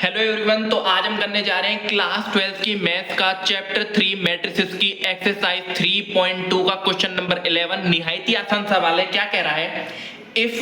Hello everyone. तो आज हम करने जा रहे हैं क्लास 12 की मैथ्स का चैप्टर 3 मैट्रिसेस की एक्सरसाइज 3.2 का क्वेश्चन नंबर 11। निहायत ही आसान सवाल है। क्या कह रहा है, if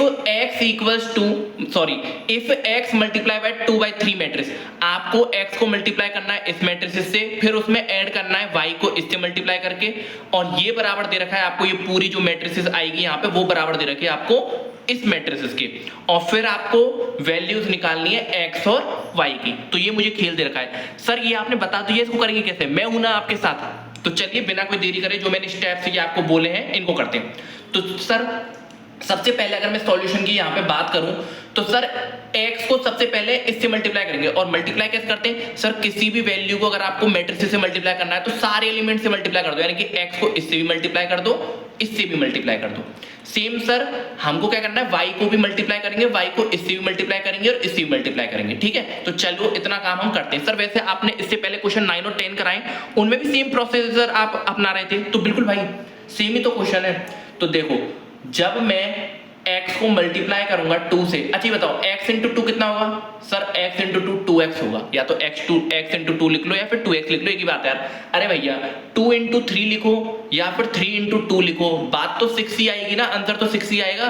x multiply by 2/3 matrix, आपको x को मल्टीप्लाई करना है इस मैट्रिक्स से, फिर उसमें ऐड करना है y को इससे मल्टीप्लाई करके, और ये बराबर दे रखा है आपको, ये पूरी जो मैट्रिक्स आएगी यहाँ पे वो बराबर दे रखी है आपको इस मैट्रिक्स के, और फिर आपको वैल्यूज निकालनी है x और y की। तो ये मुझे खेल दे रखा है। सर ये आपने बता दिया, इसको करेंगे कैसे? मैं हूं ना आपके साथ। तो चलिए बिना कोई देरी करे जो मैंने स्टेप्स ये आपको बोले हैं इनको करते हैं। तो सर सबसे पहले अगर मैं सॉल्यूशन की यहाँ पे बात करूं तो सर x को सबसे पहले इससे मल्टीप्लाई करेंगे, और मल्टीप्लाई कैसे करते हैं सर? किसी भी वैल्यू को अगर आपको मैट्रिक्स से मल्टीप्लाई करना है तो सारे एलिमेंट से मल्टीप्लाई कर दो, यानी कि x को इससे भी मल्टीप्लाई कर दो, इससे भी मल्टीप्लाई कर दो। सेम सर हमको क्या करना है, y को भी मल्टीप्लाई करेंगे, y को इससे भी मल्टीप्लाई करेंगे और इससे भी मल्टीप्लाई करेंगे। ठीक है, तो चलो इतना काम हम करते हैं। सर वैसे आपने इससे पहले क्वेश्चन 9 और 10 कराए, उनमें भी सेम प्रोसीजर आप अपना रहे थे, तो बिल्कुल भाई सेम ही तो क्वेश्चन है। तो देखो जब मैं x को मल्टीप्लाई करूंगा 2 से, अच्छा बताओ x इंटू 2 कितना होगा? सर x इंटू 2 2x होगा, या तो x इंटू 2 लिख लो या फिर 2x लिख लो, एक ही बात है यार। अरे भैया 2 इंटू 3 लिखो या फिर 3 इंटू 2 लिखो, बात तो 6 ही आएगी ना, आंसर तो 6 ही आएगा।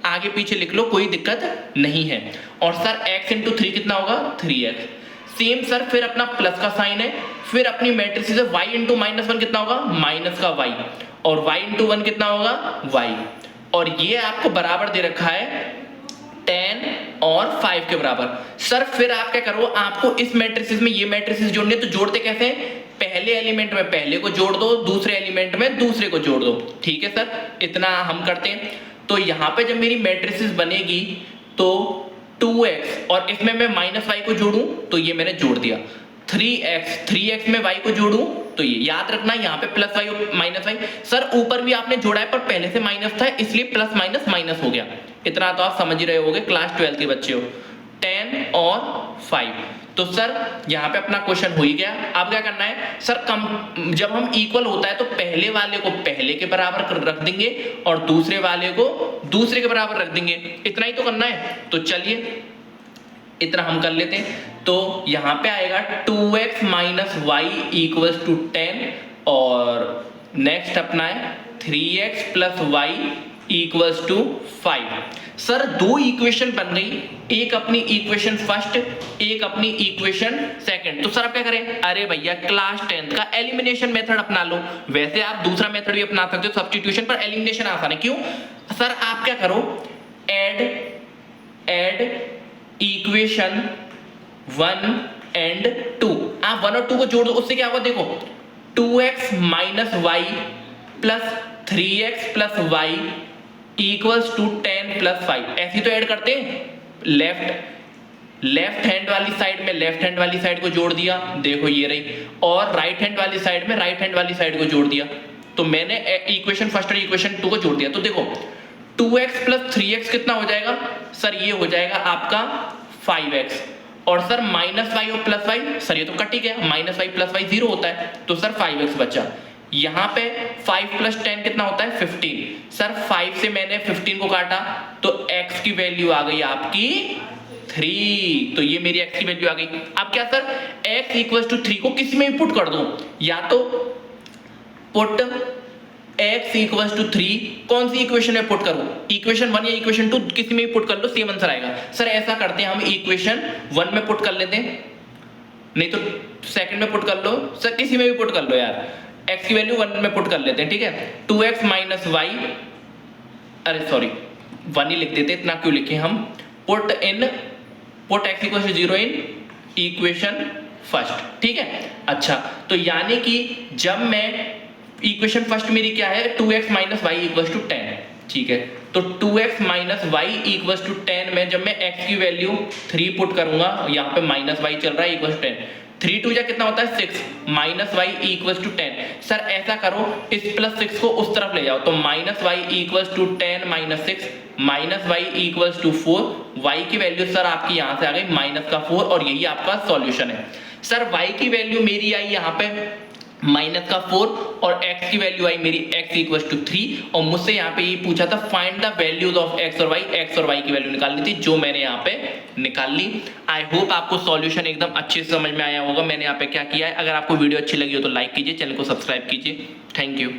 आगे पीछे लिख लो, कोई दिक्कत नहीं है। और सर x इंटू 3 कितना होगा? 3x। सेम सर फिर अपना प्लस का साइन है, फिर अपनी मैट्रिक्स से y इंटू -1 कितना होगा? माइनस का y, और y इंटू 1 कितना होगा? y। और ये आपको बराबर दे रखा है 10 और 5 के बराबर। सर फिर आप क्या करो, आपको इस मैट्रिक्स में ये मैट्रिक्स जोड़ने, तो जोड़ते कैसे हैं? पहले एलिमेंट में पहले को जोड़ दो, दूसरे एलिमेंट में दूसरे को जोड़ दो। ठीक है सर, इतना हम करते हैं। तो यहाँ पे जब मेरी मैट्रिक्स बनेगी तो 2x, और इसमें मैं -y को जोड़ूं तो ये मैंने जोड़ दिया। 3x में y को जोड़ूं तो ये याद रखना, यहाँ पे प्लस y और माइनस y। सर ऊपर भी आपने जोड़ा है पर पहले से माइनस था, इसलिए प्लस माइनस माइनस हो गया। इतना तो आप समझ ही रहे होगे, क्लास 12 के बच्चे हो। 10 और 5, तो सर यहाँ पे अपना क्वेश्चन हो ही गया। अब क्या करना है सर, जब हम इक्वल होता है तो पहले वाले को पहले के बराबर रख देंगे और दूसरे वाले को दूसरे के बराबर रख देंगे। इतना ही तो करना है। तो चलिए इतना हम कर लेते हैं। तो यहाँ पे आएगा 2x minus Y equals to 10, और नेक्स्ट अपना है 3x plus Y equals to 5। Sir दो इक्वेशन बन गई, एक अपनी इक्वेशन फर्स्ट, एक अपनी इक्वेशन सेकंड। तो सर आप क्या करें? अरे भैया क्लास 10 का एलिमिनेशन मेथड अपना लो। वैसे आप दूसरा मेथड भी अपना सकते हो सब्स्टिट्यूशन, पर एलिमिनेशन आसान है। क्यों सर? आप क्या करो, एड इक्वेशन 1 एंड 2, आप 1 और 2 को जोड़ दो। उससे क्या होगा देखो, 2x minus Y plus 3x plus Y equals to 10 plus 5। ऐसी तो ऐड करते हैं। लेफ्ट हैंड वाली साइड में लेफ्ट हैंड वाली साइड को जोड़ दिया, देखो ये रही, और राइट हैंड वाली साइड में राइट हैंड वाली साइड को जोड़ दिया। तो मैंने इक्वेशन फर्स्ट और इक्वेशन 2 को जोड़ दिया। तो देखो 2x प्लस 3x कितना हो जाएगा? सर ये हो जाएगा आपका 5x, और सर माइनस वाई और प्लस वाई, सर ये तो कट ही गया, माइनस वाई प्लस वाई 0 होता है, तो सर 5x बचा। यहाँ पे 5 प्लस 10 कितना होता है? 15। सर 5 से मैंने 15 को काटा तो x की वैल्यू आ गई आपकी 3। तो ये मेरी x की वैल्यू आ गई। अब क्या सर, x इक्वल्स टू 3 को किसी में भी पुट कर दूं, या तो पुट x इक्वल्स टू 3, कौन सी इक्वेशन में पुट करूं? इक्वेशन 1 या इक्वेशन 2, किसी में भी पुट कर लो, सेम आंसर आएगा। सर ऐसा करते हैं, हम इक्वेशन 1 में पुट कर लेते हैं, नहीं तो सेकंड में पुट कर लो, सर किसी में भी पुट कर लो यार। x की वैल्यू 1 में पुट कर लेते हैं, ठीक है। 2x माइनस वाई, अरे सॉरी 1 ही लिख देते, इतना क्यों लिखे हम। Put x equals to 0 in equation first, ठीक है। अच्छा, तो यानी कि जब मैं इक्वेशन फर्स्ट मेरी क्या है, 2x minus Y equals to 10, ठीक है। तो 2x minus Y equals to 10 में जब मैं x की वैल्यू 3 पुट करूंगा, यहाँ पे माइनस वाई चल रहा है, इक्वल्स 10, 3 2 जा कितना होता है 6, minus Y equals to 10। Sir ऐसा करो, इस प्लस 6 को उस तरफ ले जाओ, तो minus Y equals to 10 minus 6, minus Y equals to 4। Y की वैल्यू सर आपकी यहाँ से आ गई -4, और यही आपका सॉल्यूशन है। सर y की वैल्यू मेरी आई यहाँ पे माइनस का 4 और x की वैल्यू आई मेरी x इक्वल टू 3 और मुझसे यहाँ पे ये पूछा था find the values of x और y की वैल्यू निकालनी थी जो मैंने यहाँ पे निकाल ली। आई होप आपको सॉल्यूशन एकदम अच्छे से समझ में आया होगा मैंने यहाँ पे क्या किया है। अगर आपको वीडियो अच्छी लगी हो तो लाइक कीजिए, चैनल को सब्सक्राइब कीजिए। Thank you.